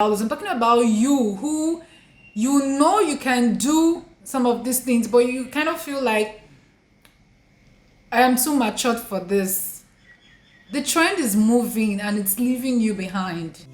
I'm talking about you who you can do some of these things, but you kind of feel like I am too matured for this. The trend is moving and it's leaving you behind.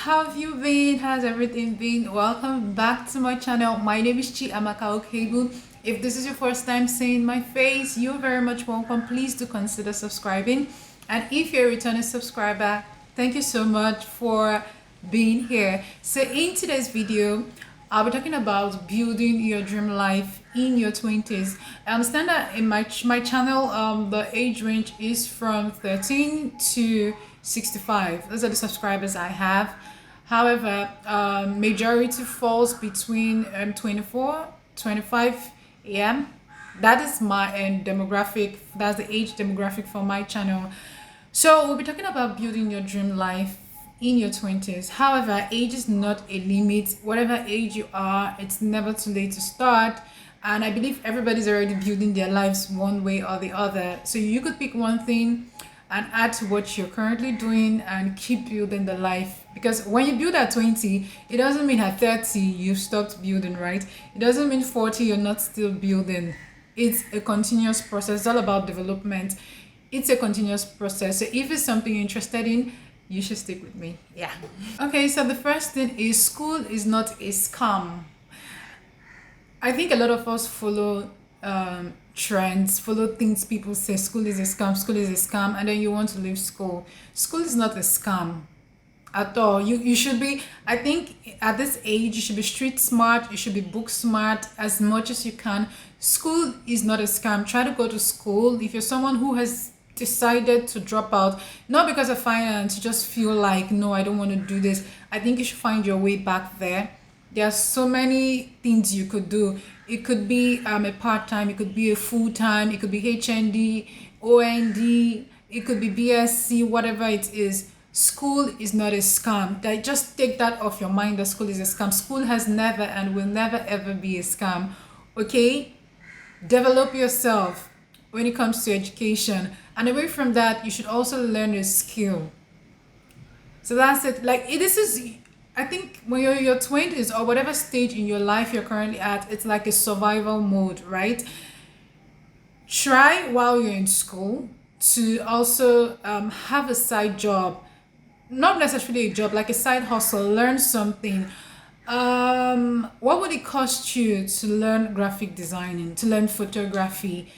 How have you been? How's everything been? Welcome back to my channel. My name is Chi Amakao Kebu. If this is your first time seeing my face, you're very much welcome. Please do consider subscribing. And if you're a returning subscriber, thank you so much for being here. So in today's video, I'll be talking about building your dream life in your 20s. I understand that in my channel, the age range is from 13 to 65. Those are the subscribers I have. However, majority falls between 24, 25 a.m. That is my demographic. That's the age demographic for my channel. So we'll be talking about building your dream life in your 20s. However, age is not a limit. Whatever age you are, it's never too late to start. And I believe everybody's already building their lives one way or the other. So you could pick one thing and add to what you're currently doing and keep building the life. Because when you build at 20, it doesn't mean at 30 you've stopped building, right? It doesn't mean 40 you're not still building. It's a continuous process. It's all about development. It's a continuous process. So if it's something you're interested in, you should stick with me. Yeah. Okay, so the first thing is school is not a scam. I think a lot of us follow trends, follow things people say. School is a scam, and then you want to leave school. School is not a scam at all. You should be, I think at this age, you should be street smart, you should be book smart as much as you can. School is not a scam. Try to go to school. If you're someone who has decided to drop out, not because of finance, you just feel like, no, I don't want to do this, I think you should find your way back there. There are so many things you could do. It could be a part-time, it could be a full-time, it could be HND, OND, it could be BSc, whatever it is. School is not a scam. Just take that off your mind that school is a scam. School has never and will never ever be a scam. Okay? Develop yourself when it comes to education. And away from that, you should also learn a skill. So that's it. This is, I think when you're in your 20s or whatever stage in your life you're currently at, it's like a survival mode, right? Try while you're in school to also have a side job, not necessarily a job, like a side hustle, learn something. What would it cost you to learn graphic designing, to learn photography,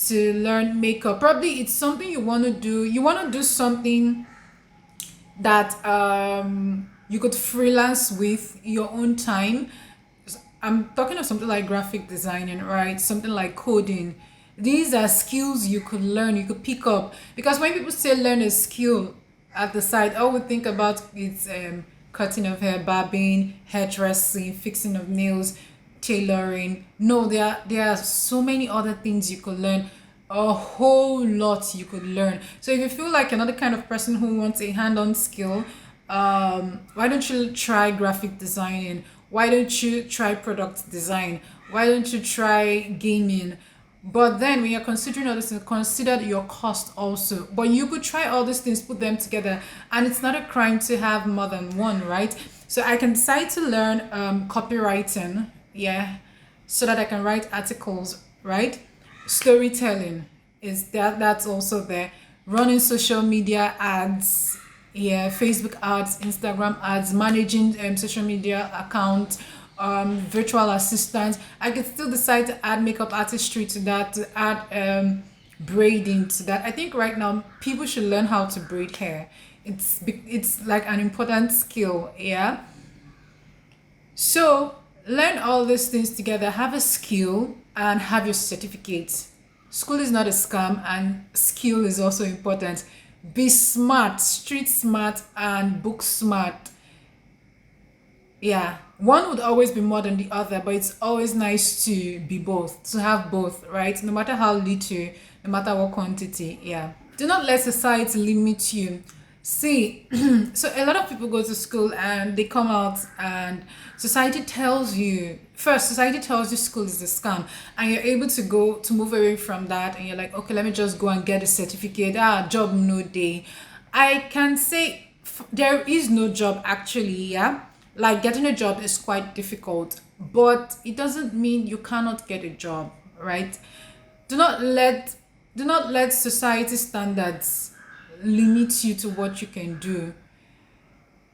to learn makeup? Probably it's something you want to do. You want to do something that you could freelance with your own time. I'm talking of something like graphic designing, right? Something like coding. These are skills you could learn, you could pick up. Because when people say learn a skill at the side, all we think about is cutting of hair, barbing, hairdressing, fixing of nails, tailoring. No, there are so many other things you could learn. A whole lot you could learn. So if you feel like another kind of person who wants a hand-on skill, why don't you try graphic designing? Why don't you try product design? Why don't you try gaming? But then when you're considering all this, consider your cost also. But you could try all these things, put them together, and it's not a crime to have more than one, right? So I can decide to learn copywriting, yeah, so that I can write articles, right? Storytelling is that's also there. Running social media ads, yeah, Facebook ads, Instagram ads, managing social media accounts, virtual assistants. I could still decide to add makeup artistry to that, to add braiding to that. I think right now people should learn how to braid hair. It's like an important skill, yeah. So learn all these things together, have a skill and have your certificate. School is not a scam, and skill is also important. Be smart, street smart and book smart. Yeah, one would always be more than the other, but it's always nice to be both, to have both, right? No matter how little, no matter what quantity. Yeah, do not let society limit you. See, so a lot of people go to school and they come out, and society tells you school is a scam, and you're able to go to move away from that, and you're like, okay, let me just go and get a certificate. Job no day. I can say there is no job actually, yeah. Like getting a job is quite difficult, but it doesn't mean you cannot get a job, right? Do not let do not let society standards limit you to what you can do,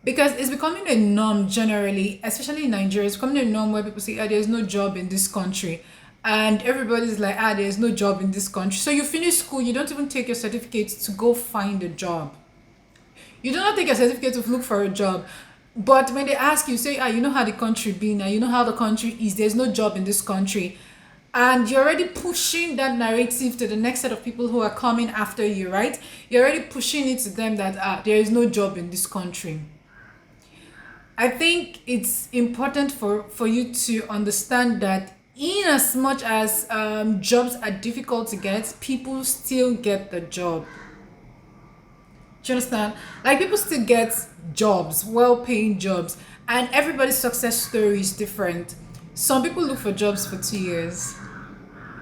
because it's becoming a norm generally, especially in Nigeria. It's becoming a norm where people say, there's no job in this country, and everybody's like, there's no job in this country. So you finish school, you don't even take your certificate to go find a job. You do not take a certificate to look for a job. But when they ask you, say, you know how the country be now, you know how the country is, there's no job in this country. And you're already pushing that narrative to the next set of people who are coming after you, right? You're already pushing it to them that there is no job in this country. I think it's important for you to understand that in as much as jobs are difficult to get, people still get the job. Do you understand? Like people still get jobs, well-paying jobs, and everybody's success story is different. Some people look for jobs for 2 years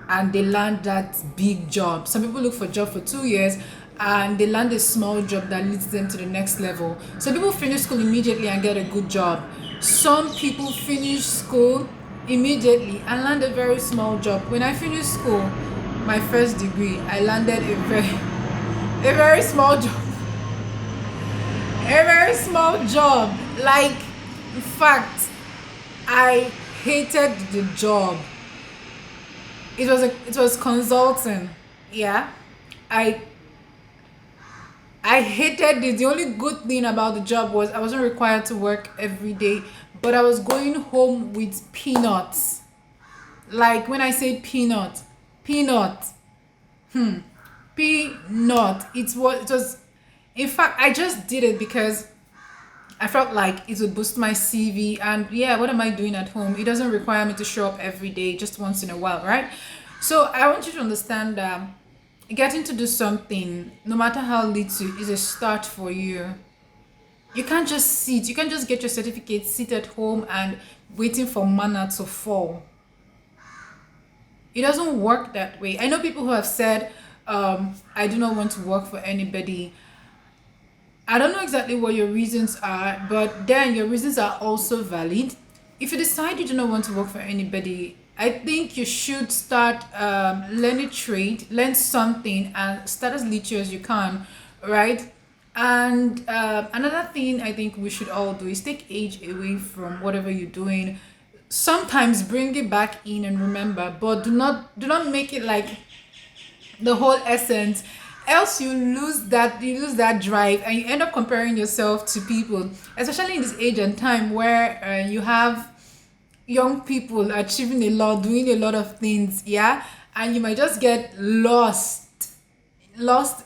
and they land that big job. Some people look for a job for 2 years and they land a small job that leads them to the next level. Some people finish school immediately and get a good job. Some people finish school immediately and land a very small job. When I finished school, my first degree, I landed a very small job. A very small job. Like, in fact, I hated the job. It was consulting. Yeah. I hated it. The only good thing about the job was I wasn't required to work every day, but I was going home with peanuts. Like when I say peanut, peanut. Peanut. It was in fact, I just did it because I felt like it would boost my CV. And yeah, what am I doing at home? It doesn't require me to show up every day, just once in a while, right? So I want you to understand that getting to do something, no matter how little, is a start for you. You can't just sit. You can't just get your certificate, sit at home and waiting for manna to fall. It doesn't work that way. I know people who have said, I do not want to work for anybody. I don't know exactly what your reasons are, but then your reasons are also valid. If you decide you do not want to work for anybody, I think you should start learn a trade, learn something, and start as little as you can, right? And another thing I think we should all do is take age away from whatever you're doing. Sometimes bring it back in and remember, but do not make it like the whole essence, else you lose that drive and you end up comparing yourself to people, especially in this age and time where you have young people achieving a lot, doing a lot of things, yeah, and you might just get lost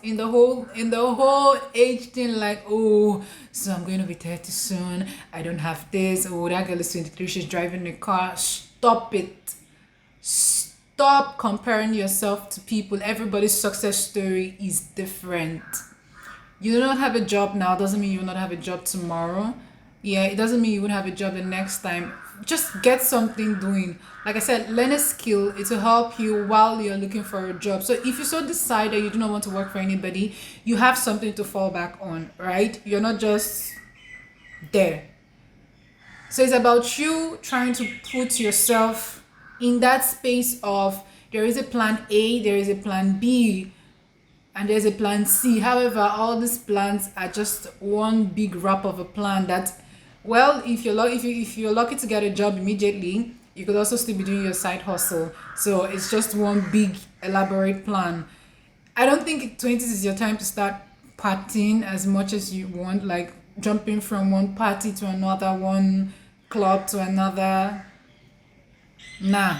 in the whole age thing, like, oh, so I'm going to be 30 soon, I don't have this, oh, that girl is 23, she's driving a car. Stop it. Stop comparing yourself to people. Everybody's success story is different. You do not have a job now doesn't mean you will not have a job tomorrow. Yeah, it doesn't mean you won't have a job the next time. Just get something doing. Like I said, learn a skill. It will help you while you're looking for a job. So if you so decide that you do not want to work for anybody, you have something to fall back on, right? You're not just there. So it's about you trying to put yourself in that space of there is a plan A, there is a plan B, and there's a plan C. However, all these plans are just one big wrap of a plan that, well, if you're lucky to get a job immediately, you could also still be doing your side hustle. So it's just one big elaborate plan. I don't think 20s is your time to start partying as much as you want, like jumping from one party to another, one club to another. Nah.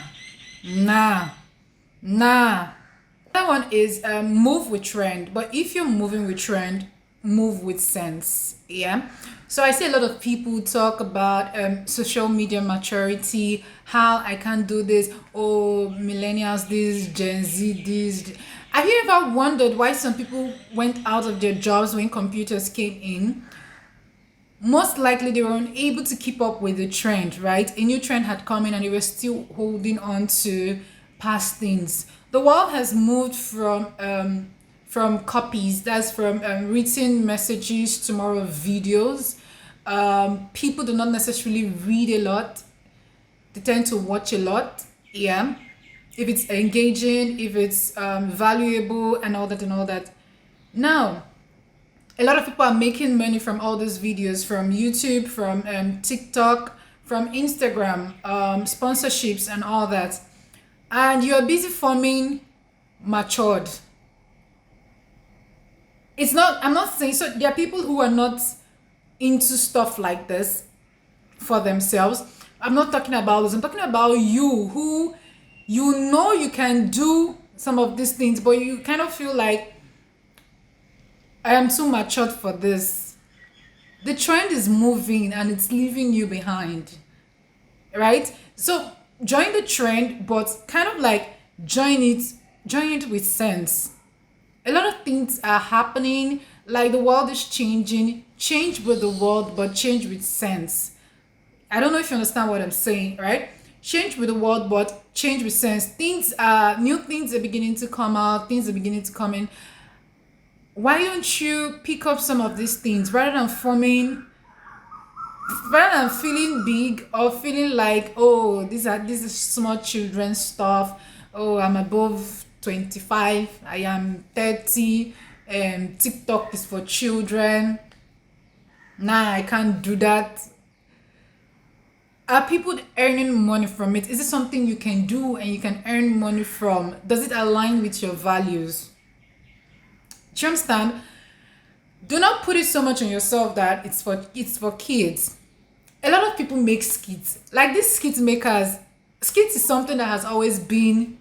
That one is move with trend. But if you're moving with trend, move with sense. Yeah. So I see a lot of people talk about social media maturity, how I can't do this, oh, millennials this, Gen Z this. Have you ever wondered why some people went out of their jobs when computers came in? Most likely they were unable to keep up with the trend, right? A new trend had come in and they were still holding on to past things. The world has moved from copies, that's from written messages to more of videos. People do not necessarily read a lot, they tend to watch a lot. Yeah, if it's engaging, if it's valuable and all that and all that. Now a lot of people are making money from all these videos, from YouTube, from TikTok, from Instagram, sponsorships and all that. And you're busy forming matured. It's not, I'm not saying, so there are people who are not into stuff like this for themselves. I'm not talking about this. I'm talking about you who, you know, you can do some of these things, but you kind of feel like, I am too matured for this. The trend is moving and it's leaving you behind, right? So join the trend, but kind of like join it with sense. A lot of things are happening, like the world is changing. Change with the world, but change with sense. I don't know if you understand what I'm saying, right? Change with the world, but change with sense. New things are beginning to come out, things are beginning to come in. Why don't you pick up some of these things rather than feeling big or feeling like, oh, this is small children stuff. Oh, I'm above 25, I am 30, and TikTok is for children. Nah, I can't do that. Are people earning money from it? Is it something you can do and you can earn money from? Does it align with your values? Do you understand? Do not put it so much on yourself that it's for kids. A lot of people make skits. Like these skit makers, skits is something that has always been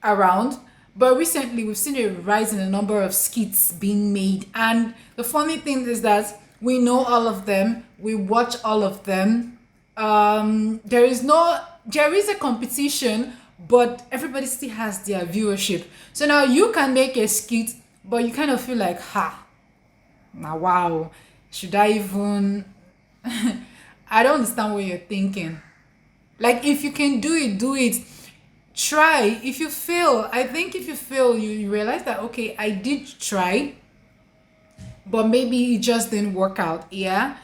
around, but recently we've seen a rise in the number of skits being made. And the funny thing is that we know all of them, we watch all of them. There is a competition, but everybody still has their viewership. So now you can make a skit, but you kind of feel like, now wow, should I even? I don't understand what you're thinking. Like, if you can do it, do it. Try. If you fail, I think if you fail, you realize that, okay, I did try, but maybe it just didn't work out. Yeah.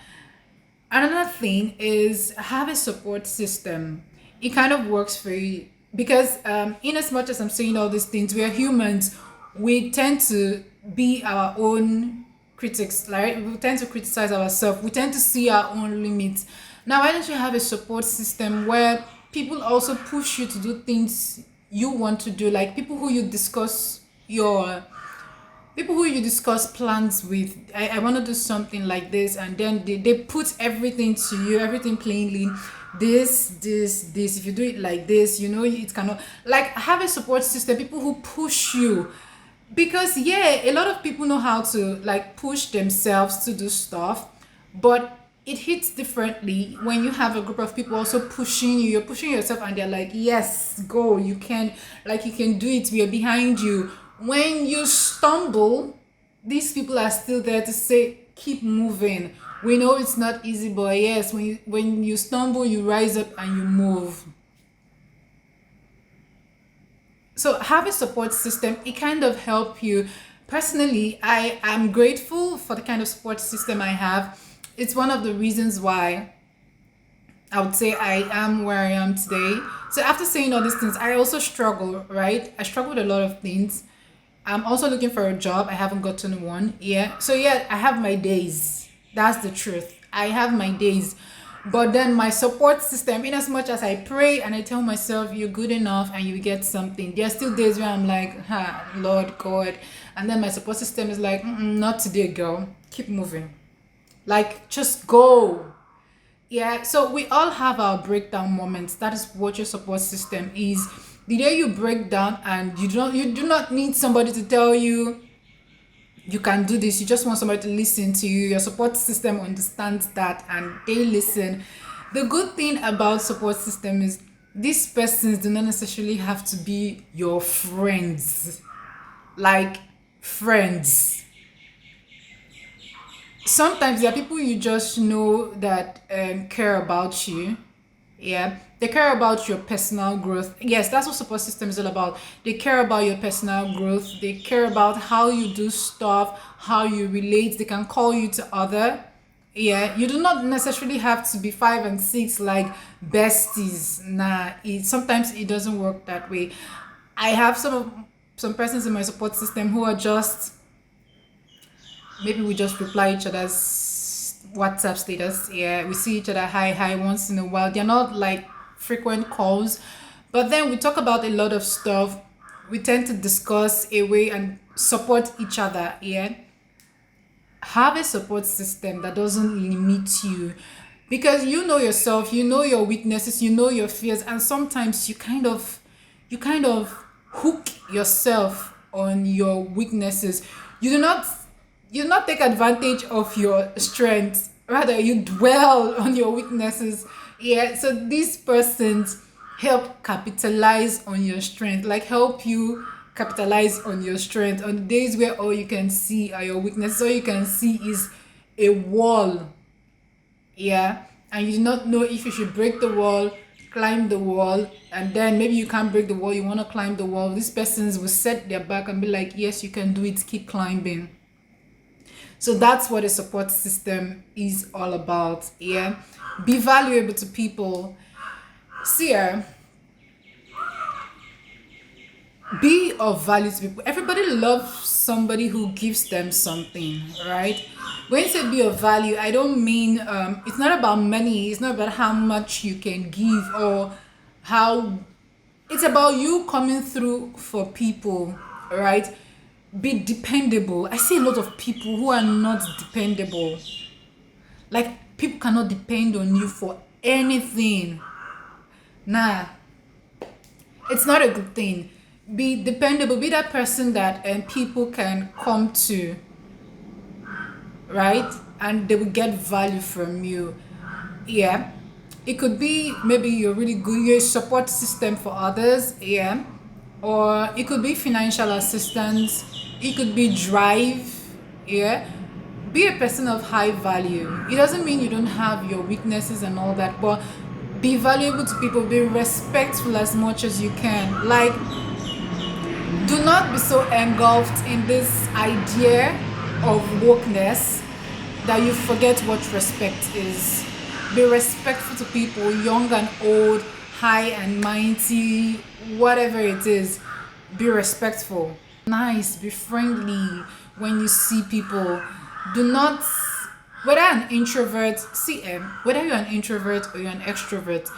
Another thing is have a support system. It kind of works for you because in as much as I'm saying all these things, we are humans. We tend to be our own critics, right? We tend to criticize ourselves. We tend to see our own limits. Now, why don't you have a support system where people also push you to do things you want to do, like people who you discuss plans with. I want to do something like this, and then they put everything to you, everything plainly. This, if you do it like this, you know, it cannot, like, have a support system, people who push you. Because yeah, a lot of people know how to like push themselves to do stuff, but it hits differently when you have a group of people also pushing you. You're pushing yourself and they're like, yes, go, you can, like, you can do it, we are behind you. When you stumble, these people are still there to say, keep moving. We know it's not easy, but yes, when you stumble, you rise up and you move. So have a support system. It kind of help you. Personally, I am grateful for the kind of support system I have. It's one of the reasons why I would say I am where I am today. So after saying all these things, I also struggle, right? I struggle with a lot of things. I'm also looking for a job. I haven't gotten one. Yeah. So yeah, I have my days. That's the truth. I have my days. But then my support system, in as much as I pray and I tell myself you're good enough and you get something, there are still days where I'm like, Lord God. And then my support system is like, not today, girl. Keep moving. Like, just go. Yeah. So we all have our breakdown moments. That is what your support system is. The day you break down and you do not need somebody to tell you you can do this. You just want somebody to listen to you. Your support system understands that and they listen. The good thing about support system is these persons do not necessarily have to be your friends. Like friends. Sometimes there are people you just know that care about you. Yeah, they care about your personal growth. Yes, that's what support system is all about. They care about your personal growth. They care about how you do stuff, how you relate. They can call you to other. Yeah, you do not necessarily have to be 5 and 6 like besties. Nah, sometimes it doesn't work that way. I have some persons in my support system who are just, maybe we just reply each other's WhatsApp status. Yeah, we see each other hi once in a while. They're not like frequent calls, but then we talk about a lot of stuff. We tend to discuss a way and support each other. Yeah, have a support system that doesn't limit you, because you know yourself, you know your weaknesses, you know your fears, and sometimes you kind of hook yourself on your weaknesses. You do not take advantage of your strengths, rather you dwell on your weaknesses. Yeah, so these persons help capitalize on your strength, like help you capitalize on your strength on the days where all you can see are your weaknesses. All you can see is a wall. Yeah, and you do not know if you should break the wall, climb the wall, and then maybe you can't break the wall, you want to climb the wall. These persons will set their back and be like, yes, you can do it, keep climbing. So that's what a support system is all about. Yeah, be valuable to people. See, be of value to people. Everybody loves somebody who gives them something, right? When you say be of value, I don't mean it's not about money. It's not about how much you can give or how. It's about you coming through for people, right? Be dependable. I see a lot of people who are not dependable. Like, people cannot depend on you for anything. Nah, it's not a good thing. Be dependable. Be that person that people can come to, right? And they will get value from you. Yeah, it could be maybe you're really good, you're a support system for others. Yeah, or it could be financial assistance, it could be drive. Yeah, be a person of high value. It doesn't mean you don't have your weaknesses and all that, but be valuable to people. Be respectful as much as you can. Like, do not be so engulfed in this idea of wokeness that you forget what respect is. Be respectful to people, young and old, high and mighty, whatever it is. Be respectful. Nice, be friendly when you see people. Do not, whether an introvert, whether you're an introvert or you're an extrovert,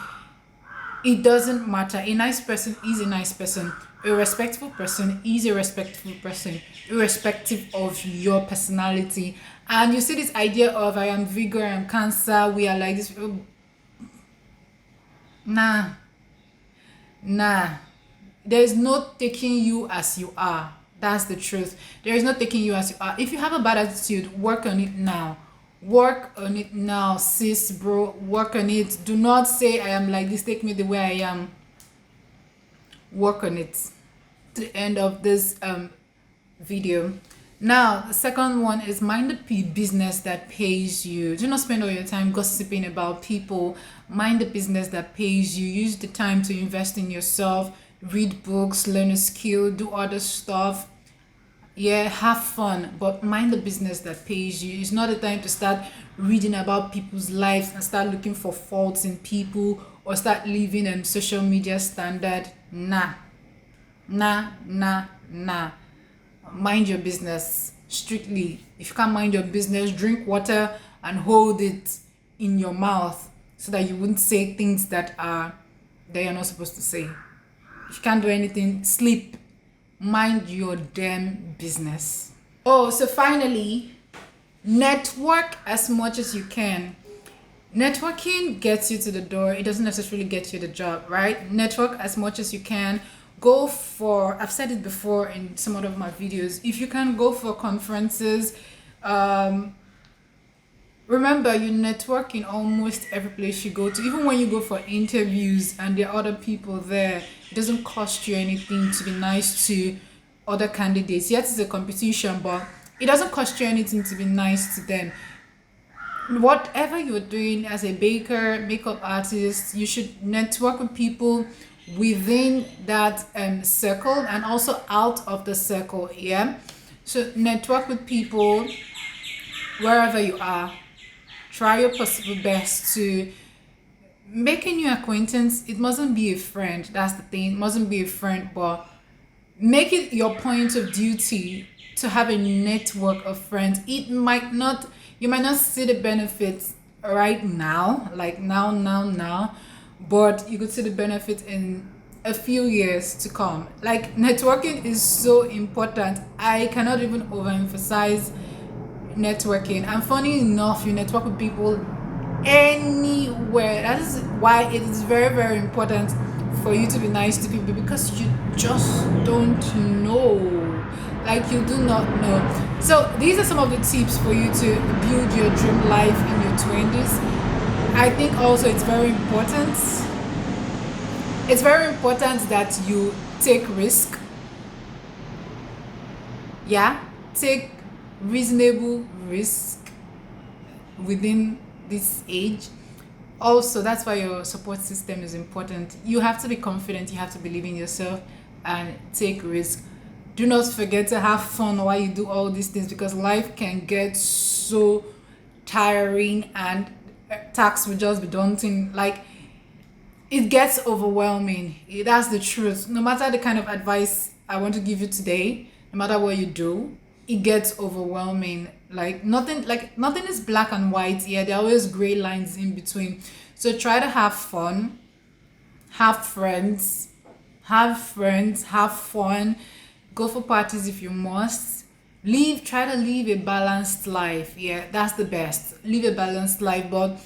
it doesn't matter. A nice person is a nice person. A respectful person is a respectful person, irrespective of your personality. And you see this idea of I am Virgo, I am Cancer, we are like this. Nah. There is no taking you as you are. That's the truth. There is no taking you as you are. If you have a bad attitude, work on it now. Work on it now, sis, bro. Work on it. Do not say I am like this, take me the way I am. Work on it. To the end of this video. Now, the second one is mind the business that pays you. Do not spend all your time gossiping about people. Mind the business that pays you. Use the time to invest in yourself. Read books, learn a skill, do other stuff. Yeah, have fun, but mind the business that pays you. It's not the time to start reading about people's lives and start looking for faults in people or start living in social media standard. Nah. Mind your business strictly. If you can't mind your business, drink water and hold it in your mouth so that you wouldn't say things that you're not supposed to say. If you can't do anything, sleep. Mind your damn business. Oh, so finally, network as much as you can. Networking gets you to the door. It doesn't necessarily get you the job, right? Network as much as you can. go for, I've said it before in some of my videos, if you can go for conferences, remember you network in almost every place you go to. Even when you go for interviews and there are other people there, it doesn't cost you anything to be nice to other candidates. Yes, it's a competition, but it doesn't cost you anything to be nice to them. Whatever you're doing as a baker, makeup artist, you should network with people within that circle and also out of the circle. Yeah, so network with people wherever you are. Try your possible best to make a new acquaintance. It mustn't be a friend, that's the thing. It mustn't be a friend, but make it your point of duty to have a network of friends. It might not, you might not see the benefits right now, like now, but you could see the benefit in a few years to come. Like, networking is so important. I cannot even overemphasize networking. And funny enough, you network with people anywhere. That is why it is very, very important for you to be nice to people, because you just don't know. Like, you do not know. So these are some of the tips for you to build your dream life in your 20s. I think also it's very important that you take risk. Yeah, take reasonable risk within this age. Also, that's why your support system is important. You have to be confident, you have to believe in yourself and take risk. Do not forget to have fun while you do all these things, because life can get so tiring and tasks will just be daunting. Like, it gets overwhelming. That's the truth. No matter the kind of advice I want to give you today, no matter what you do, it gets overwhelming. Like, nothing is black and white. Yeah, there are always gray lines in between. So try to have fun, have friends, have fun, go for parties if you must. Try to live a balanced life. Yeah, that's the best. Live a balanced life. But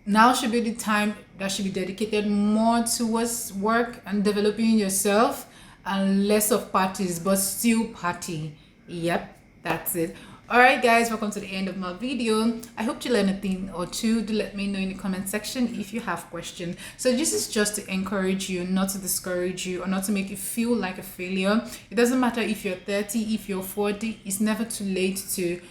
now should be the time that should be dedicated more towards work and developing yourself, and less of parties, but still party. Yep, that's it. All right, guys, welcome to the end of my video. I hope you learned a thing or two. Do let me know in the comment section if you have questions. So this is just to encourage you, not to discourage you, or not to make you feel like a failure. It doesn't matter if you're 30, if you're 40. It's never too late to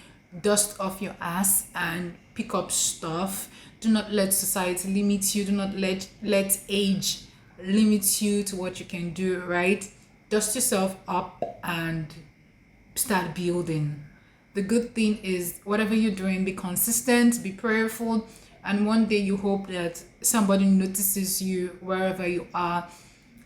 dust off your ass and pick up stuff. Do not let society limit you. Do not let age limit you to what you can do, right? Dust yourself up and start building. The good thing is, whatever you're doing, be consistent, be prayerful, and one day you hope that somebody notices you wherever you are.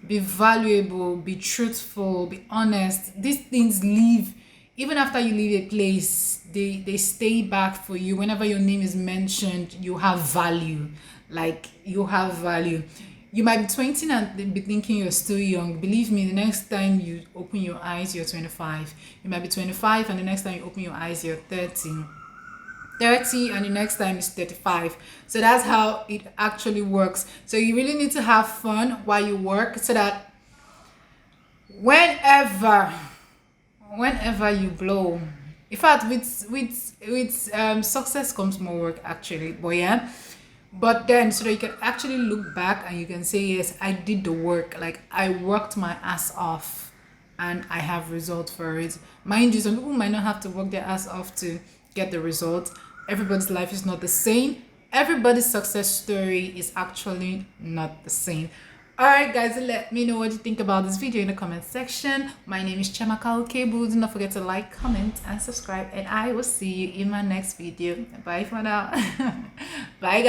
Be valuable, be truthful, be honest. These things leave, even after you leave a place, they stay back for you. Whenever your name is mentioned, you have value. Like, you have value. You might be 20 and be thinking you're still young. Believe me, the next time you open your eyes, you're 25. You might be 25 and the next time you open your eyes, you're 30. 30 and the next time is 35. So that's how it actually works. So you really need to have fun while you work, so that whenever you blow, in fact, with success comes more work, actually. But yeah, but then, so that you can actually look back and you can say, yes, I did the work. Like, I worked my ass off and I have results for it. Mind you, some people might not have to work their ass off to get the result. Everybody's life is not the same. Everybody's success story is actually not the same. Alright, guys, let me know what you think about this video in the comment section. My name is Chiamaka Okebu. Do not forget to like, comment, and subscribe, and I will see you in my next video. Bye for now. Bye, guys.